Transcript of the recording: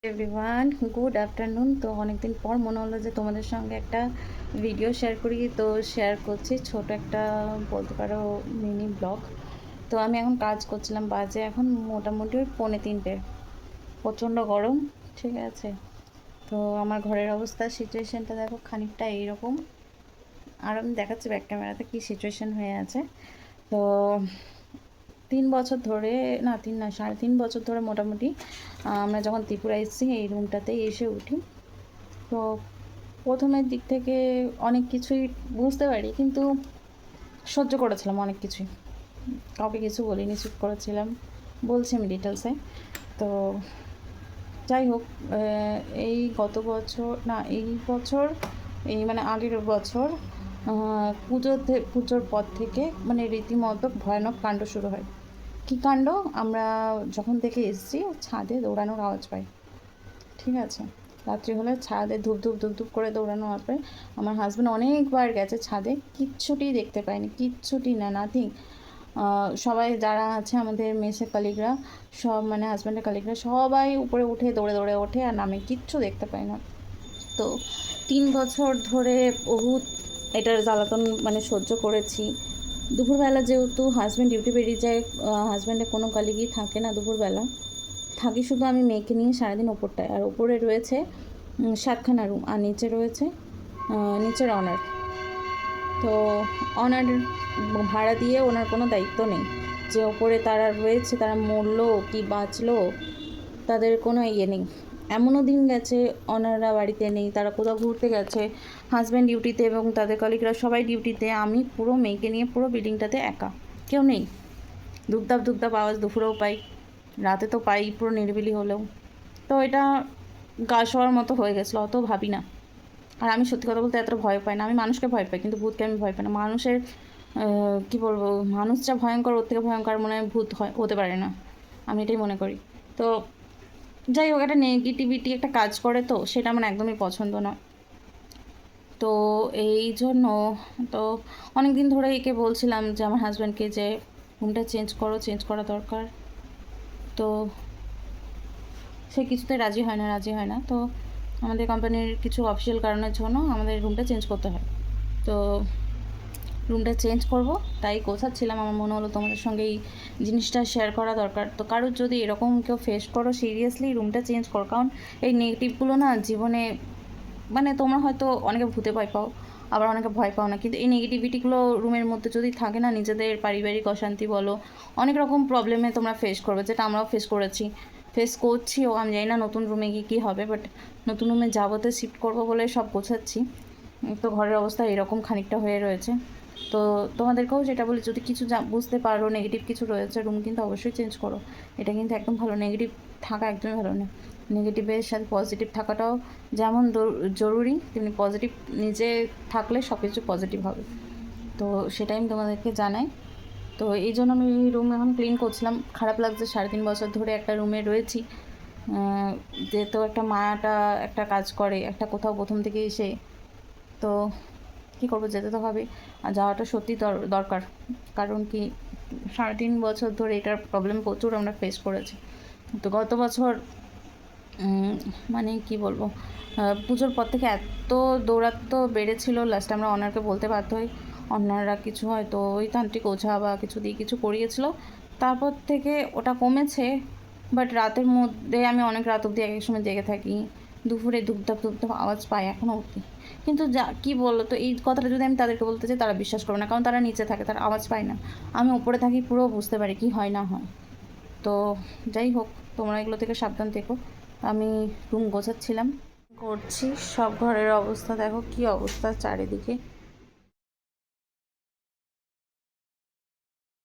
Everyone, good afternoon. তো অনেকদিন পর মনে হলো যে তোমাদের সঙ্গে একটা ভিডিও শেয়ার করি। তো শেয়ার করছি ছোট একটা, বলতে পারো, মিনি ব্লগ। তো আমি এখন কাজ করছিলাম, বাজে এখন মোটামুটি ওই 2:45। প্রচণ্ড গরম, ঠিক আছে। তো আমার ঘরের অবস্থা, সিচুয়েশানটা দেখো খানিকটা এইরকম। আর আমি দেখাচ্ছি ব্যাক ক্যামেরাতে কী সিচুয়েশান হয়ে আছে। তো 3 বছর ধরে, না 3 না 3.5 বছর ধরে মোটামুটি আমরা যখন ত্রিপুরা এসেছি এই রুমটাতেই এসে উঠি। তো প্রথমের দিক থেকে অনেক কিছুই বুঝতে পারি, কিন্তু সহ্য করেছিলাম অনেক কিছুই, কাউকে কিছু বলিনি, চুপ করেছিলাম। বলছি আমি ডিটেলসে। তো যাই হোক, এই গত বছর না, এই বছর, এই মানে আগের বছর পুজোর পর থেকে মানে রীতিমতো ভয়ানক কাণ্ড শুরু হয়। কী কাণ্ড? আমরা যখন থেকে এসেছি ছাদে দৌড়ানোর আওয়াজ পাই, ঠিক আছে। রাত্রি হলে ছাদে ধূপ ধূপ ধূপ ধূপ করে দৌড়ানো আওয়াজ পাই। আমার হাজব্যান্ড অনেকবার গেছে ছাদে, কিচ্ছুটি দেখতে পায়নি, কিচ্ছুটি না, নাথিং। সবাই যারা আছে আমাদের মেসের কালিগরা, সব মানে হাজব্যান্ডের কালিগরা সবাই উপরে উঠে দৌড়ে দৌড়ে ওঠে আর নামে, কিচ্ছু দেখতে পায় না। তো 3 বছর ধরে বহুত এটার জ্বালাতন মানে সহ্য করেছি। দুপুরবেলা যেহেতু হাজব্যান্ড ডিউটি বেরিয়ে যায়, হাজব্যান্ডের কোনো কালিগই থাকে না দুপুরবেলা, থাকি শুধু আমি মেয়েকে নিয়ে সারাদিন ওপরটায়। আর ওপরে রয়েছে 7খানা রুম, আর নিচে রয়েছে নিচের অনার। তো অনার ভাড়া দিয়ে ওনার কোনো দায়িত্ব নেই যে ওপরে তারা রয়েছে, তারা মরলো কি বাঁচলো তাদের কোনো ইয়ে নেই। এমনও দিন গেছে অনাররা বাড়িতে নেই, তারা কোথাও ঘুরতে গেছে, হাজব্যান্ড ডিউটিতে এবং তাদের কলিগরা সবাই ডিউটিতে, আমি পুরো মেয়েকে নিয়ে পুরো বিল্ডিংটাতে একা, কেউ নেই। ধূপধাপ ধূপধাপ আওয়াজ দুপুরেও পাই, রাতে তো পাই, পুরো নিরিবিলি হলেও। তো এটা গা শোয়ার মতো হয়ে গেছিলো, অত ভাবি না। আর আমি সত্যি কথা বলতে এতটা ভয় পাই না, আমি মানুষকে ভয় পাই কিন্তু ভূতকে আমি ভয় পাই না। মানুষের কী বলবো, মানুষ যা ভয়ঙ্কর ওর থেকে ভয়ঙ্কর মনে হয় ভূত হতে পারে না, আমি এটাই মনে করি। তো যাই হোক, একটা নেগেটিভিটি একটা কাজ করে, তো সেটা আমার একদমই পছন্দ নয়। তো এই জন্য তো অনেক দিন ধরে একে বলছিলাম যে আমার হাজব্যান্ডকে যে রুমটা চেঞ্জ করা দরকার। তো সে কিছুতে রাজি হয় না। তো আমাদের কোম্পানির কিছু অফিসিয়াল কারণের জন্য আমাদের রুমটা চেঞ্জ করতে হয়। তো রুমটা চেঞ্জ করব, তাই গোছাচ্ছিলাম। আমার মনে হলো তোমাদের সঙ্গে এই জিনিসটা শেয়ার করা দরকার। তো কারোর যদি এরকম কেউ ফেস করো, সিরিয়াসলি রুমটা চেঞ্জ করো, কারণ এই নেগেটিভগুলো না জীবনে, মানে তোমরা হয়তো অনেকে ভূতে ভয় পাও, আবার অনেকে ভয় পাও না, কিন্তু এই নেগেটিভিটিগুলো রুমের মধ্যে যদি থাকে না, নিজেদের পারিবারিক অশান্তি বলো, অনেক রকম প্রবলেমে তোমরা ফেস করবে, যেটা আমরাও ফেস করছিও। আমি জানি না নতুন রুমে গিয়ে কী হবে, বাট নতুন রুমে যাবোতে শিফট করবো বলে সব গোছাচ্ছি। তো ঘরের অবস্থা এরকম খানিকটা হয়ে রয়েছে। তো তোমাদেরকেও যেটা বলি, যদি কিছু বুঝতে পারো নেগেটিভ কিছু রয়েছে রুম, কিন্তু অবশ্যই চেঞ্জ করো। এটা কিন্তু একদম ভালো, নেগেটিভ থাকা একদমই ভালো না। নেগেটিভের সাথে পজিটিভ থাকাটাও যেমন জরুরি, তেমনি পজিটিভ নিজে থাকলে সব কিছু পজিটিভ হবে। তো সেটাই আমি তোমাদেরকে জানাই। তো এই জন্য আমি রুম এখন ক্লিন করছিলাম। খারাপ লাগছে, 3.5 বছর ধরে একটা রুমে রয়েছি, যেহেতু একটা মায়াটা একটা কাজ করে, একটা কোথাও প্রথম থেকে এসে। তো কী করবো, যেতে তো হবে, আর যাওয়াটা সত্যি দরকার। কারণ কি, 3.5 বছর ধরে এটার প্রবলেম প্রচুর আমরা ফেস করেছি। তো গত বছর মানে কি বলবো, পুজোর পর থেকে এত দৌরাত্ম্য বেড়েছিল, লাস্টে আমরা অনারকে বলতে বাধ্য হই। অন্যরা কিছু হয়তো ওই তান্ত্রিক ওঝা বা কিছু দিয়ে কিছু করিয়েছিল, তারপর থেকে ওটা কমেছে। বাট রাতের মধ্যে আমি অনেক রাত অবধি এক এক সময় জেগে থাকি, দুপুরে ধূপধাপ ধূপধাপ আওয়াজ পাই এখনও অবধি। কিন্তু যা কী বলো তো, এই কথাটা যদি আমি তাদেরকে বলতে চাই, তারা বিশ্বাস করবে না, কারণ তারা নিচে থাকে, তারা আওয়াজ পায় না। আমি উপরে থাকি, পুরো বুঝতে পারি কি হয় না হয়। তো যাই হোক, তোমরা এগুলো থেকে সাবধান থেকো। আমি রুম গোছাচ্ছিলাম, করছি। সব ঘরের অবস্থা দেখো, কি অবস্থা চারিদিকে।